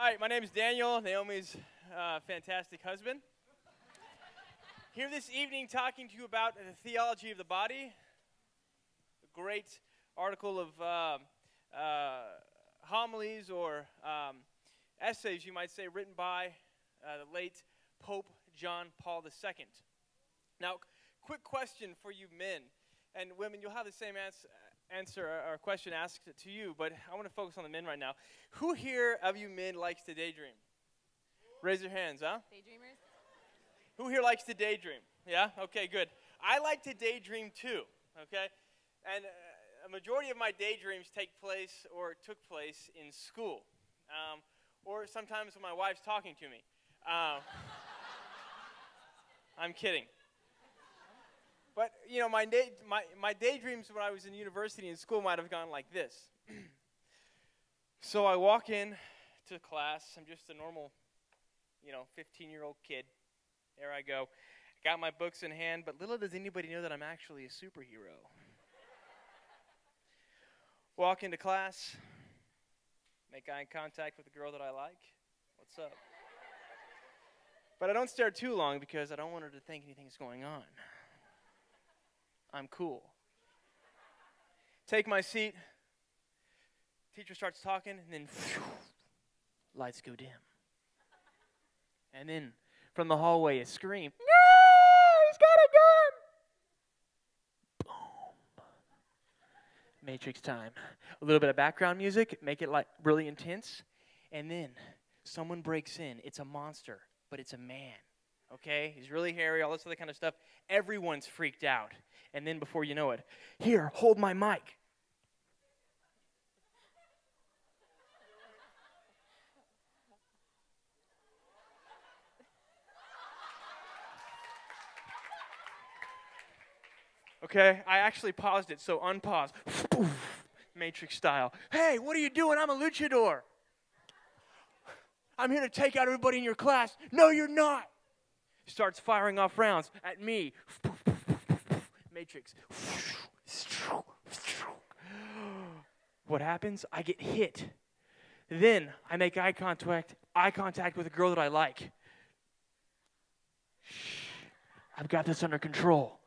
Hi, my name is Daniel, Naomi's fantastic husband. Here this evening talking to you about the theology of the body, a great article of homilies or essays, you might say, written by the late Pope John Paul II. Now, quick question for you men and women. You'll have the same answer or question asked to you, but I want to focus on the men right now. Who here of you men likes to daydream? Raise your hands, huh? Daydreamers? Who here likes to daydream? Yeah? Okay, good. I like to daydream too, okay? And a majority of my daydreams take place or took place in school, or sometimes when my wife's talking to me. I'm kidding. But, you know, my daydreams when I was in university and school might have gone like this. So I walk in to class. I'm just a normal, 15-year-old kid. There I go. Got my books in hand, but little does anybody know that I'm actually a superhero. Walk into class, make eye contact with the girl that I like. What's up? But I don't stare too long because I don't want her to think anything's going on. I'm cool. Take my seat. Teacher starts talking, and then lights go dim. And then from the hallway, a scream. No, he's got a gun! Boom. Matrix time. A little bit of background music, make it like really intense. And then someone breaks in. It's a monster, but it's a man. Okay? He's really hairy, all this other kind of stuff. Everyone's freaked out. And then before you know it, here, hold my mic. Okay, I actually paused it, so unpause. Matrix style. Hey, what are you doing? I'm a luchador. I'm here to take out everybody in your class. No, you're not. Starts firing off rounds at me. Matrix. What happens? I get hit. Then I make eye contact with a girl that I like. I've got this under control.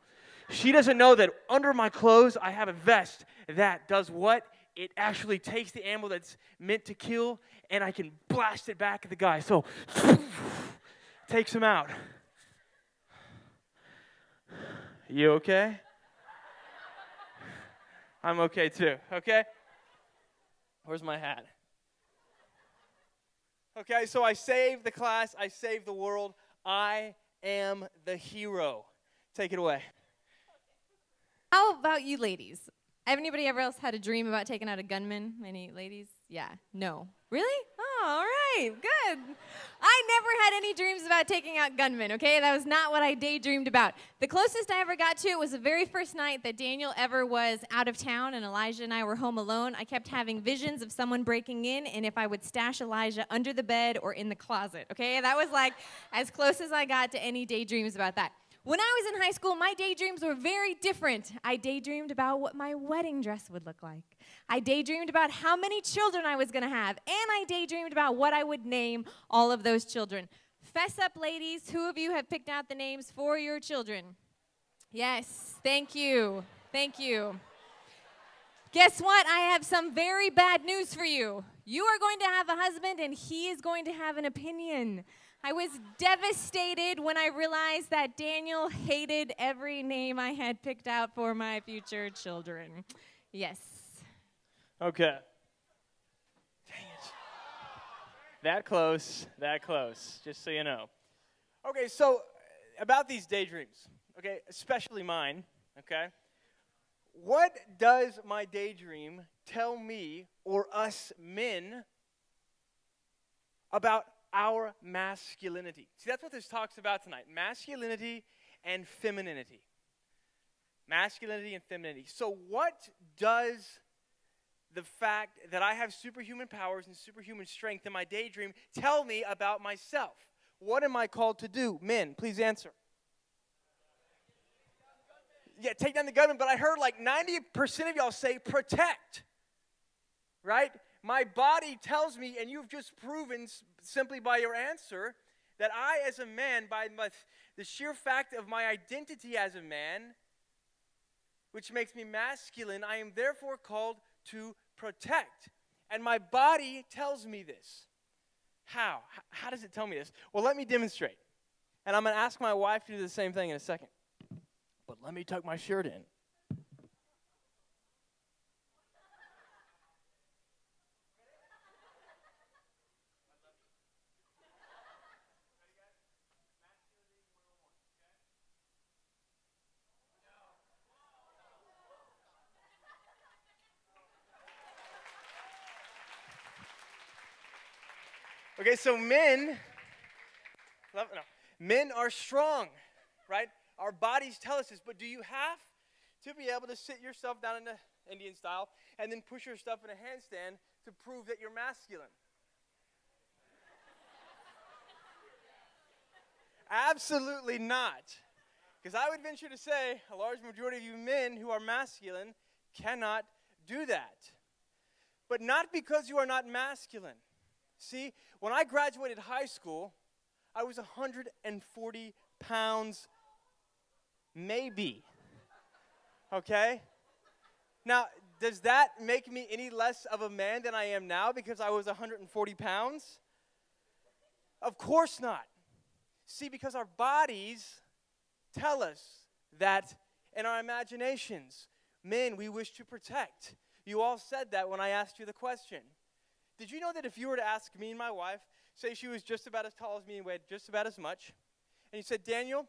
She doesn't know that under my clothes I have a vest that does what? It actually takes the ammo that's meant to kill and I can blast it back at the guy. So, takes him out. You okay? I'm okay too, okay? Where's my hat? Okay, so I saved the class, I saved the world. I am the hero. Take it away. How about you ladies? Anybody ever else had a dream about taking out a gunman? Any ladies? Yeah. No. Really? Oh, all right. Good. I never had any dreams about taking out gunmen, okay? That was not what I daydreamed about. The closest I ever got to it was the very first night that Daniel ever was out of town and Elijah and I were home alone. I kept having visions of someone breaking in and if I would stash Elijah under the bed or in the closet, okay? That was like as close as I got to any daydreams about that. When I was in high school, my daydreams were very different. I daydreamed about what my wedding dress would look like. I daydreamed about how many children I was going to have. And I daydreamed about what I would name all of those children. Fess up, ladies. Who of you have picked out the names for your children? Yes. Thank you. Thank you. Guess what? I have some very bad news for you. You are going to have a husband, and he is going to have an opinion. I was devastated when I realized that Daniel hated every name I had picked out for my future children. Yes. Okay. Dang it. That close, just so you know. Okay, so about these daydreams, okay, especially mine, okay, what does my daydream tell me or us men about our masculinity? See, that's what this talks about tonight. Masculinity and femininity. Masculinity and femininity. So what does the fact that I have superhuman powers and superhuman strength in my daydream tell me about myself? What am I called to do? Men, please answer. Yeah, take down the gunman, but I heard like 90% of y'all say protect. Right? My body tells me, and you've just proven simply by your answer, that I as a man, by the sheer fact of my identity as a man, which makes me masculine, I am therefore called to protect. And my body tells me this. How? How does it tell me this? Well, let me demonstrate. And I'm going to ask my wife to do the same thing in a second. But let me tuck my shirt in. Okay, so men are strong, right? Our bodies tell us this, but do you have to be able to sit yourself down in the Indian style and then push your stuff in a handstand to prove that you're masculine? Absolutely not. Because I would venture to say a large majority of you men who are masculine cannot do that. But not because you are not masculine. See, when I graduated high school, I was 140 pounds, maybe. Okay? Now, does that make me any less of a man than I am now because I was 140 pounds? Of course not. See, because our bodies tell us that in our imaginations, men, we wish to protect. You all said that when I asked you the question. Did you know that if you were to ask me and my wife, say she was just about as tall as me and weighed just about as much, and you said, Daniel,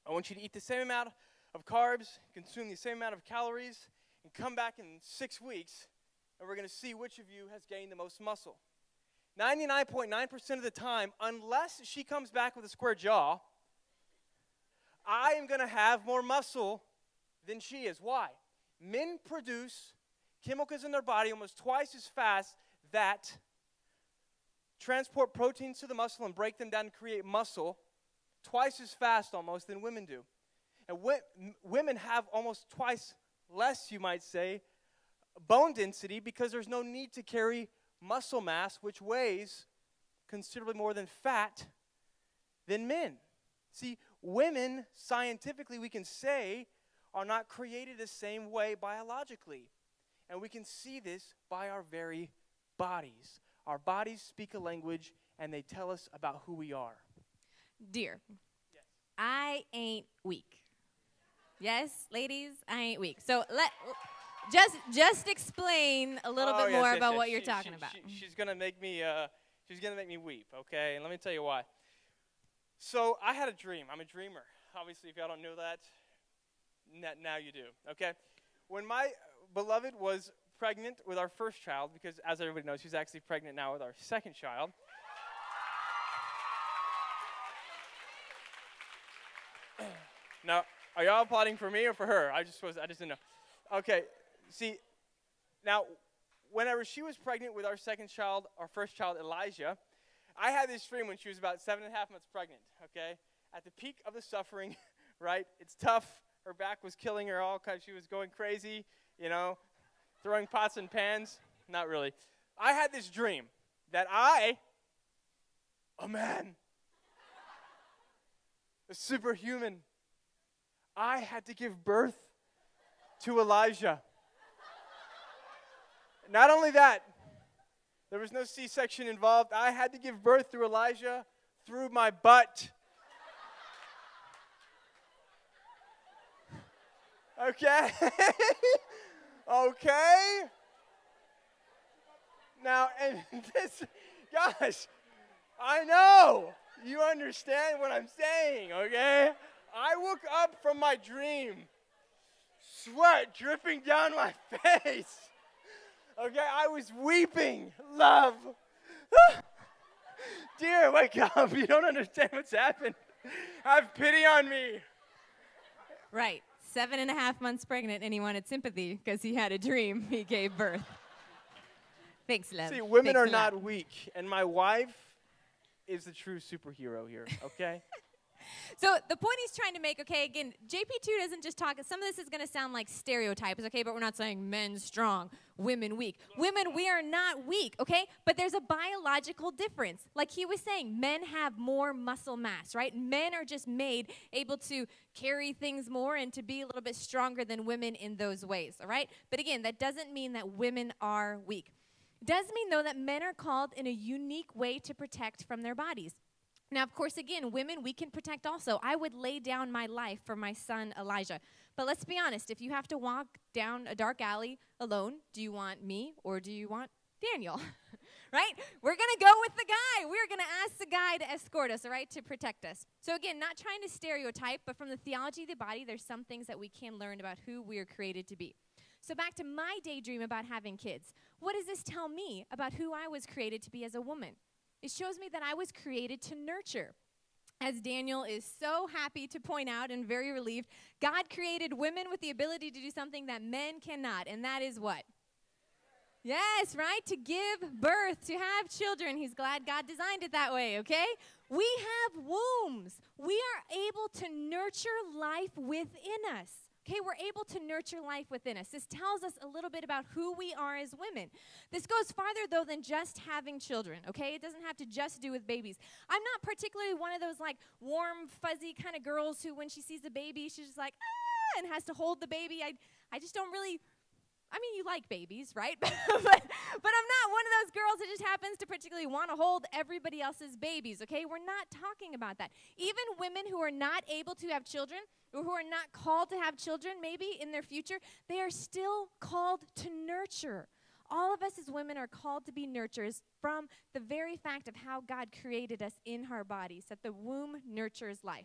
I want you to eat the same amount of carbs, consume the same amount of calories, and come back in 6 weeks, and we're going to see which of you has gained the most muscle. 99.9% of the time, unless she comes back with a square jaw, I am going to have more muscle than she is. Why? Men produce chemicals in their body almost twice as fast that transport proteins to the muscle and break them down and create muscle twice as fast almost than women do. And women have almost twice less, you might say, bone density because there's no need to carry muscle mass, which weighs considerably more than fat than men. See, women, scientifically, we can say, are not created the same way biologically. And we can see this by our very bodies. Our bodies speak a language, and they tell us about who we are. Dear, yes. I ain't weak. Yes, ladies, I ain't weak. So just explain a little bit more about what you're talking about. She's gonna make me weep. Okay, and let me tell you why. So I had a dream. I'm a dreamer. Obviously, if y'all don't know that, now you do. Okay, when my beloved was pregnant with our first child, because as everybody knows, she's actually pregnant now with our second child. Now, are y'all applauding for me or for her? I just didn't know. Okay, see, now, whenever she was pregnant with our second child, our first child, Elijah, I had this dream when she was about 7.5 months pregnant, okay? At the peak of the suffering, right? It's tough. Her back was killing her all because she was going crazy, you know, throwing pots and pans. Not really. I had this dream that a man, a superhuman, I had to give birth to Elijah. Not only that, there was no C-section involved. I had to give birth to Elijah through my butt. Okay? Okay? Now, and this, guys, I know you understand what I'm saying, okay? I woke up from my dream, sweat dripping down my face. Okay, I was weeping, love. Dear, wake up. You don't understand what's happened. Have pity on me. Right. 7.5 months pregnant, and he wanted sympathy because he had a dream he gave birth. Thanks, love. See, women are not weak, and my wife is the true superhero here, okay? So the point he's trying to make, okay, again, JP2 doesn't just talk, some of this is going to sound like stereotypes, okay, but we're not saying men strong, women weak. Women, we are not weak, okay, but there's a biological difference. Like he was saying, men have more muscle mass, right? Men are just made able to carry things more and to be a little bit stronger than women in those ways, all right? But again, that doesn't mean that women are weak. It does mean, though, that men are called in a unique way to protect from their bodies. Now, of course, again, women, we can protect also. I would lay down my life for my son, Elijah. But let's be honest, if you have to walk down a dark alley alone, do you want me or do you want Daniel? Right? We're going to go with the guy. We're going to ask the guy to escort us, all right, to protect us. So again, not trying to stereotype, but from the theology of the body, there's some things that we can learn about who we are created to be. So back to my daydream about having kids. What does this tell me about who I was created to be as a woman? It shows me that I was created to nurture. As Daniel is so happy to point out and very relieved, God created women with the ability to do something that men cannot, and that is what? Yes, right? To give birth, to have children. He's glad God designed it that way, okay? We have wombs. We are able to nurture life within us. Okay, we're able to nurture life within us. This tells us a little bit about who we are as women. This goes farther, though, than just having children, okay? It doesn't have to just do with babies. I'm not particularly one of those, like, warm, fuzzy kind of girls who, when she sees a baby, she's just like, ah, and has to hold the baby. I just don't really, I mean, you like babies, right? but I'm not one of those girls that just happens to particularly want to hold everybody else's babies, okay? We're not talking about that. Even women who are not able to have children, or who are not called to have children maybe in their future, they are still called to nurture. All of us as women are called to be nurturers from the very fact of how God created us in our bodies, that the womb nurtures life.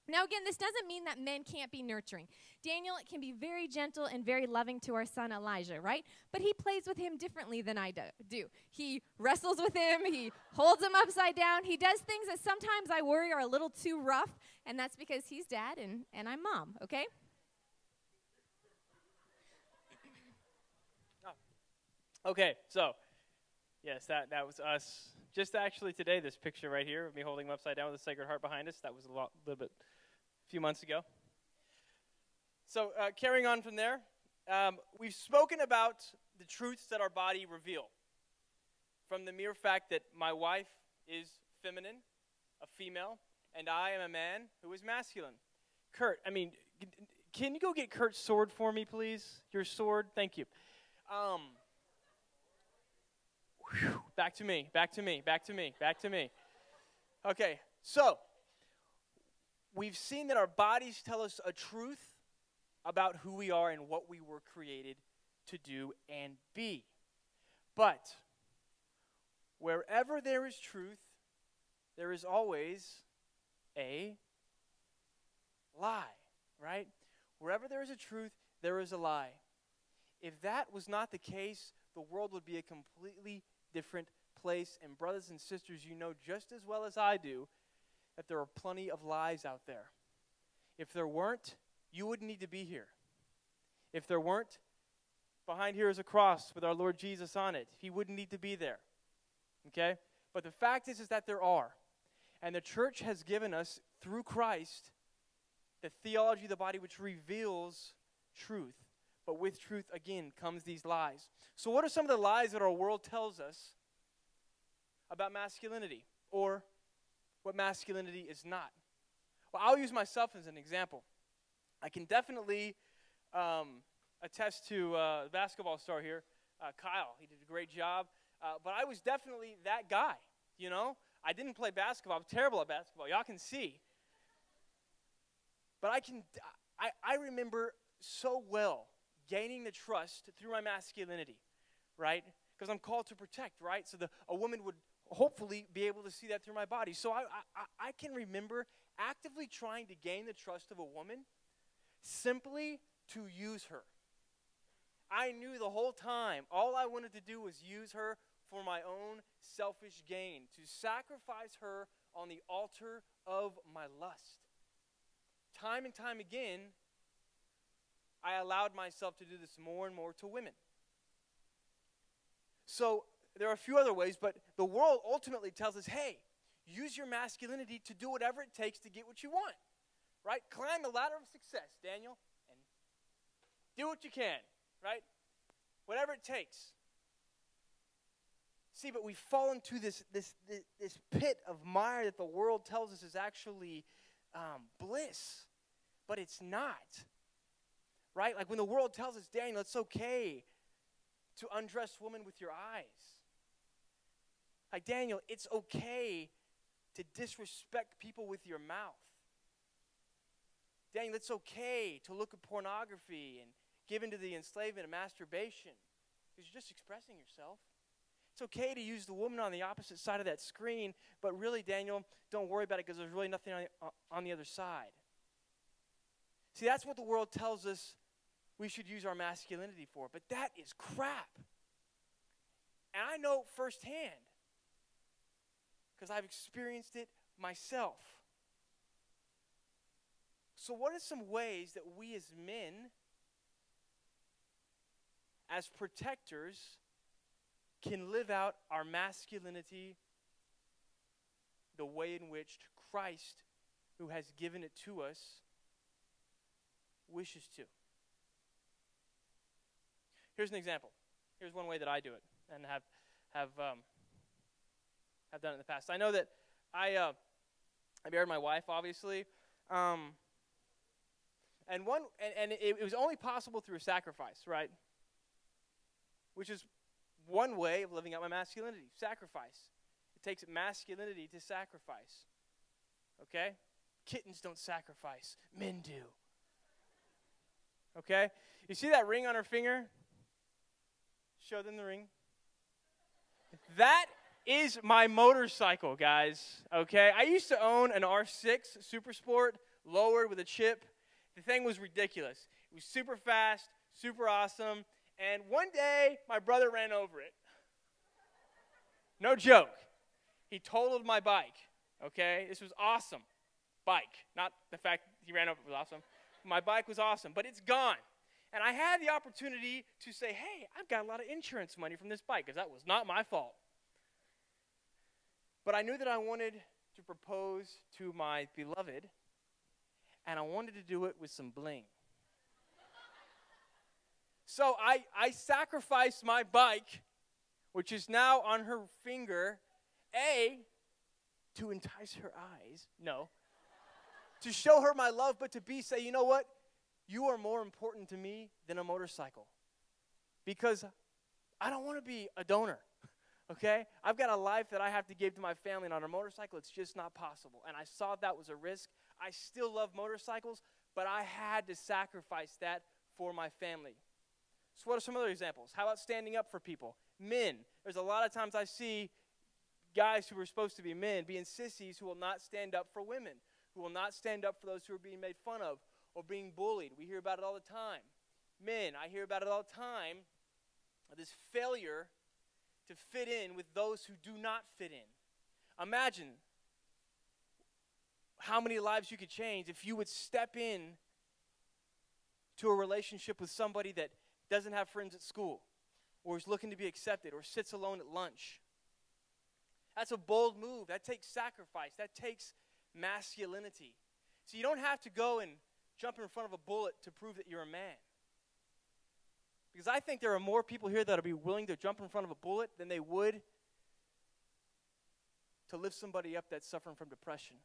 Now, again, this doesn't mean that men can't be nurturing. Daniel can be very gentle and very loving to our son Elijah, right? But he plays with him differently than I do. He wrestles with him. He holds him upside down. He does things that sometimes I worry are a little too rough, and that's because he's dad and I'm mom, okay? Okay, so, yes, that was us. Just actually today, this picture right here of me holding him upside down with the Sacred Heart behind us, that was a few months ago. So carrying on from there, we've spoken about the truths that our body reveal. From the mere fact that my wife is feminine, a female, and I am a man who is masculine. Kurt, can you go get Kurt's sword for me, please? Your sword, thank you. Back to me. Okay, so we've seen that our bodies tell us a truth about who we are and what we were created to do and be. But wherever there is truth, there is always a lie, right? Wherever there is a truth, there is a lie. If that was not the case, the world would be a completely different place. And brothers and sisters, you know just as well as I do that there are plenty of lies out there. If there weren't, you wouldn't need to be here. If there weren't, behind here is a cross with our Lord Jesus on it. He wouldn't need to be there. Okay? But the fact is that there are. And the church has given us, through Christ, the theology of the body which reveals truth. But with truth, again, comes these lies. So what are some of the lies that our world tells us about masculinity, or what masculinity is not? Well, I'll use myself as an example. I can definitely attest to the basketball star here, Kyle. He did a great job. But I was definitely that guy, you know? I didn't play basketball. I'm terrible at basketball. Y'all can see. But I remember so well gaining the trust through my masculinity, right? Because I'm called to protect, right? So a woman would hopefully be able to see that through my body. So I can remember actively trying to gain the trust of a woman simply to use her. I knew the whole time all I wanted to do was use her for my own selfish gain, to sacrifice her on the altar of my lust. Time and time again, I allowed myself to do this more and more to women. So there are a few other ways, but the world ultimately tells us, hey, use your masculinity to do whatever it takes to get what you want, right? Climb the ladder of success, Daniel, and do what you can, right? Whatever it takes. See, but we fall into this pit of mire that the world tells us is actually bliss, but it's not, right? Like when the world tells us, Daniel, it's okay to undress women with your eyes. Like, Daniel, it's okay to disrespect people with your mouth. Daniel, it's okay to look at pornography and give into the enslavement of masturbation because you're just expressing yourself. It's okay to use the woman on the opposite side of that screen, but really, Daniel, don't worry about it because there's really nothing on the other side. See, that's what the world tells us we should use our masculinity for, but that is crap. And I know firsthand because I've experienced it myself. So what are some ways that we as men, as protectors, can live out our masculinity the way in which Christ, who has given it to us, wishes to? Here's an example. Here's one way that I do it and have done it in the past. I know that I married my wife, obviously, and it was only possible through a sacrifice, right? Which is one way of living out my masculinity, sacrifice. It takes masculinity to sacrifice. Okay? Kittens don't sacrifice. Men do. Okay? You see that ring on her finger? Show them the ring. That is my motorcycle, guys. Okay? I used to own an R6 Super Sport, lowered with a chip. The thing was ridiculous. It was super fast, super awesome. And one day, my brother ran over it. No joke. He totaled my bike, okay? This was awesome. Bike. Not the fact he ran over it was awesome. My bike was awesome, but it's gone. And I had the opportunity to say, hey, I've got a lot of insurance money from this bike, because that was not my fault. But I knew that I wanted to propose to my beloved, and I wanted to do it with some bling. So I sacrificed my bike, which is now on her finger, A, to entice her eyes, no, to show her my love, but to B, say, you know what? You are more important to me than a motorcycle, because I don't want to be a donor, okay? I've got a life that I have to give to my family, and on a motorcycle, it's just not possible. And I saw that was a risk. I still love motorcycles, but I had to sacrifice that for my family. So what are some other examples? How about standing up for people? Men. There's a lot of times I see guys who are supposed to be men being sissies who will not stand up for women, who will not stand up for those who are being made fun of or being bullied. We hear about it all the time. Men, I hear about it all the time, this failure to fit in with those who do not fit in. Imagine how many lives you could change if you would step in to a relationship with somebody that doesn't have friends at school, or is looking to be accepted, or sits alone at lunch. That's a bold move. That takes sacrifice. That takes masculinity. So you don't have to go and jump in front of a bullet to prove that you're a man. Because I think there are more people here that will be willing to jump in front of a bullet than they would to lift somebody up that's suffering from depression,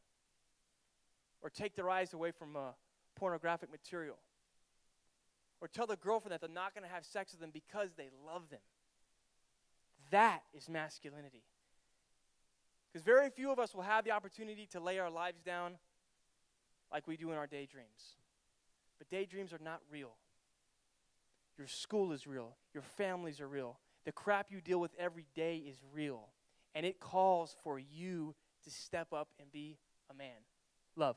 or take their eyes away from pornographic material, or tell their girlfriend that they're not going to have sex with them because they love them. That is masculinity. Because very few of us will have the opportunity to lay our lives down like we do in our daydreams. But daydreams are not real. Your school is real. Your families are real. The crap you deal with every day is real. And it calls for you to step up and be a man. Love.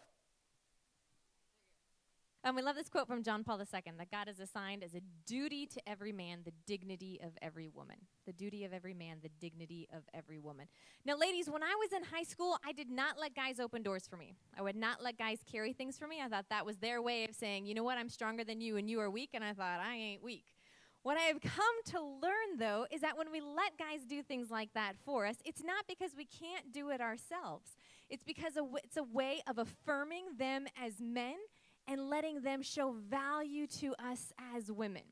We love this quote from John Paul II, that God has assigned as a duty to every man the dignity of every woman. The duty of every man, the dignity of every woman. Now, ladies, when I was in high school, I did not let guys open doors for me. I would not let guys carry things for me. I thought that was their way of saying, you know what, I'm stronger than you and you are weak. And I thought, I ain't weak. What I have come to learn, though, is that when we let guys do things like that for us, it's not because we can't do it ourselves. It's because it's a way of affirming them as men and letting them show value to us as women.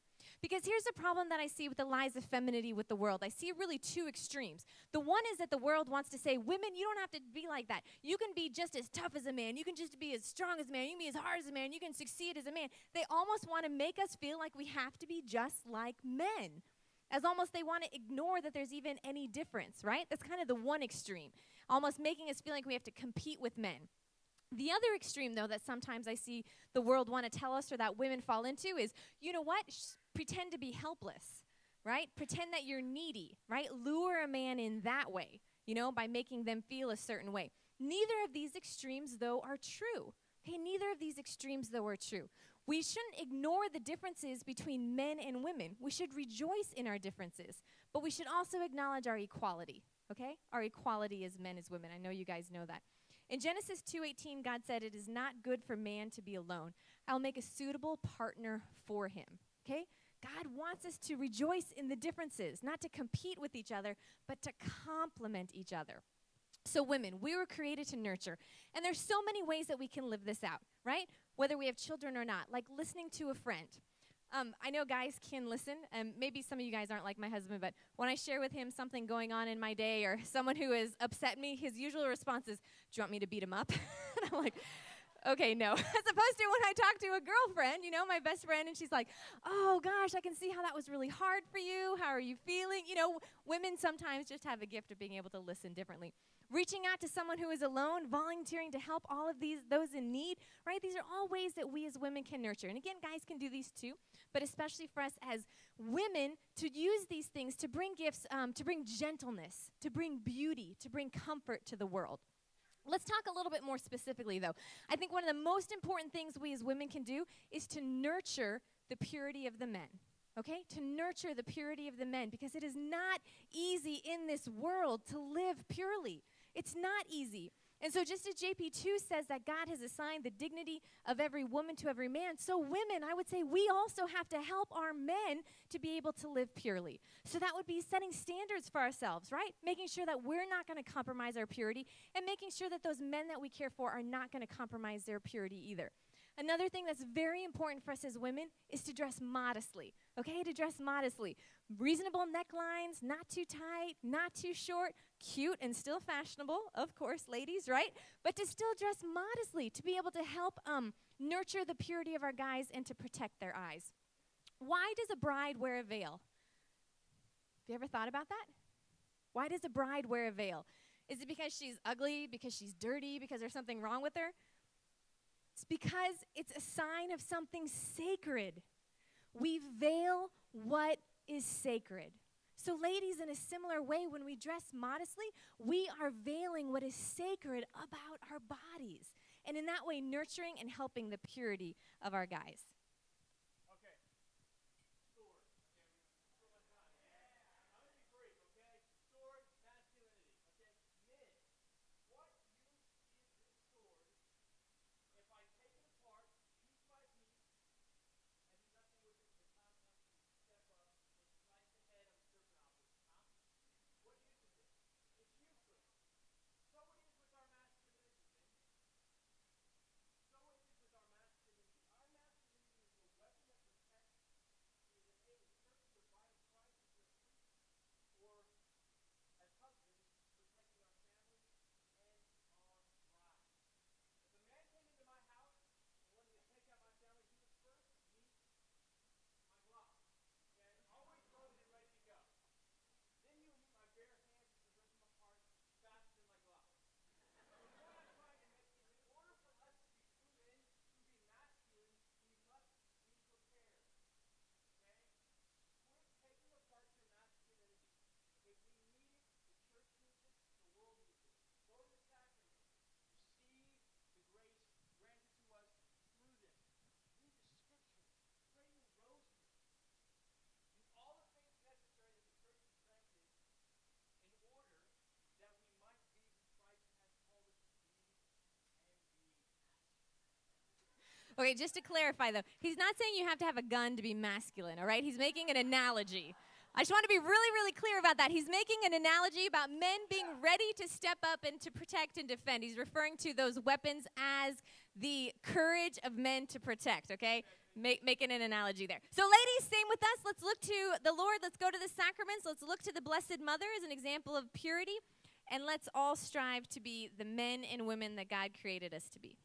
Because here's the problem that I see with the lies of femininity with the world. I see really two extremes. The one is that the world wants to say, women, you don't have to be like that. You can be just as tough as a man. You can just be as strong as a man. You can be as hard as a man. You can succeed as a man. They almost want to make us feel like we have to be just like men. As almost they want to ignore that there's even any difference, right? That's kind of the one extreme. Almost making us feel like we have to compete with men. The other extreme, though, that sometimes I see the world want to tell us or that women fall into is, you know what? Pretend to be helpless, right? Pretend that you're needy, right? Lure a man in that way, by making them feel a certain way. Neither of these extremes, though, are true. Okay, neither of these extremes, though, are true. We shouldn't ignore the differences between men and women. We should rejoice in our differences, but we should also acknowledge our equality, okay? Our equality as men as women. I know you guys know that. In Genesis 2:18, God said, "It is not good for man to be alone. I'll make a suitable partner for him." Okay? God wants us to rejoice in the differences, not to compete with each other, but to complement each other. So women, we were created to nurture. And there's so many ways that we can live this out, right? Whether we have children or not, like listening to a friend. I know guys can listen, and maybe some of you guys aren't like my husband, but when I share with him something going on in my day or someone who has upset me, his usual response is, "Do you want me to beat him up?" And I'm like, okay, no. As opposed to when I talk to a girlfriend, my best friend, and she's like, "Oh, gosh, I can see how that was really hard for you. How are you feeling?" Women sometimes just have a gift of being able to listen differently. Reaching out to someone who is alone, volunteering to help all of those in need, right? These are all ways that we as women can nurture. And again, guys can do these too, but especially for us as women to use these things to bring gifts, to bring gentleness, to bring beauty, to bring comfort to the world. Let's talk a little bit more specifically, though. I think one of the most important things we as women can do is to nurture the purity of the men, okay? To nurture the purity of the men, because it is not easy in this world to live purely. It's not easy. And so just as JP2 says that God has assigned the dignity of every woman to every man, so women, I would say we also have to help our men to be able to live purely. So that would be setting standards for ourselves, right? Making sure that we're not going to compromise our purity and making sure that those men that we care for are not going to compromise their purity either. Another thing that's very important for us as women is to dress modestly, okay? To dress modestly. Reasonable necklines, not too tight, not too short, cute and still fashionable, of course, ladies, right? But to still dress modestly, to be able to help nurture the purity of our guys and to protect their eyes. Why does a bride wear a veil? Have you ever thought about that? Why does a bride wear a veil? Is it because she's ugly, because she's dirty, because there's something wrong with her? It's because it's a sign of something sacred. We veil what is sacred. So ladies, in a similar way, when we dress modestly, we are veiling what is sacred about our bodies. And in that way, nurturing and helping the purity of our guys. Okay. Sword. Okay, I'm going to be brief, okay? Sword, masculinity. Okay? Men, what use is this sword if I take it apart, piece by piece, and do nothing with it but constantly step up and slice the head of a serpent off with it? Huh? What use is it? It's useless. So it is with our masculinity, men. So it is with our masculinity. Our masculinity Okay, just to clarify, though, he's not saying you have to have a gun to be masculine, all right? He's making an analogy. I just want to be really, really clear about that. He's making an analogy about men being ready to step up and to protect and defend. He's referring to those weapons as the courage of men to protect, okay? Making an analogy there. So ladies, same with us. Let's look to the Lord. Let's go to the sacraments. Let's look to the Blessed Mother as an example of purity. And let's all strive to be the men and women that God created us to be.